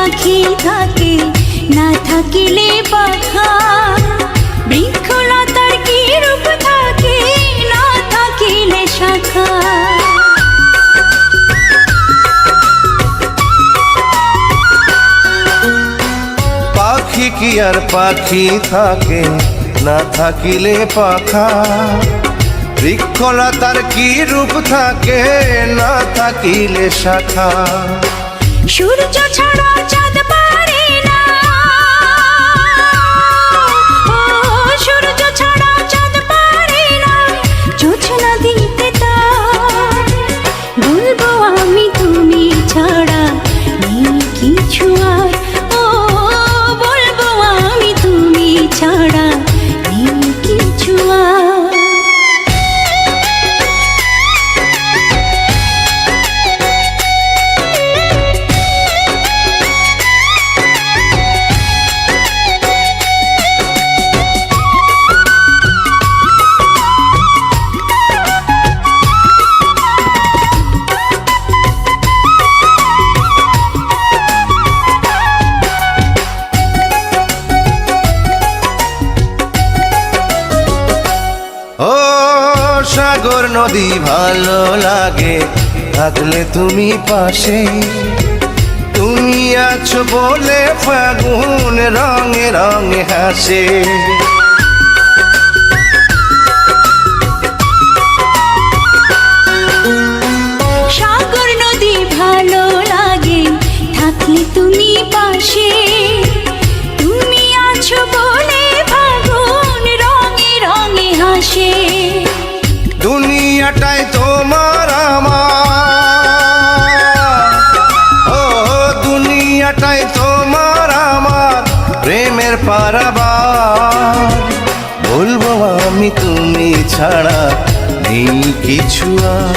পাখি থাকে না থাকিলে পাখা, বৃক্ষলতার কি রূপ থাকে না থাকিলে শাখা। পাখি কি আর পাখি থাকে না থাকিলে পাখা, বৃক্ষলতার কি রূপ থাকে না থাকিলে শাখা। সূর্য ছাড়া চাঁদ পারে না, সূর্য ছাড়া চাঁদ পারে না, জোছনা দিতে তার। বলবো আমি তুমি ছাড়া নেই কিছু আর, ও বলবো আমি তুমি ছাড়া নেই কিছু আর। ও সাগর নদী ভালো লাগে থাকলে তুমি পাশে, তুমি আছো বলে ফাগুন রঙে রঙে হাসে। সাগর নদী ভালো লাগে থাকলে তুমি পাশে, তুমি আছো বলে ফাগুন রঙে রঙে হাসে। দুনিয়াটাই তোমার আমার, ও দুনিয়াটাই তোমার আমার প্রেমের পারাবার। বলবো আমি তুমি ছাড়া নেই কিছু আর।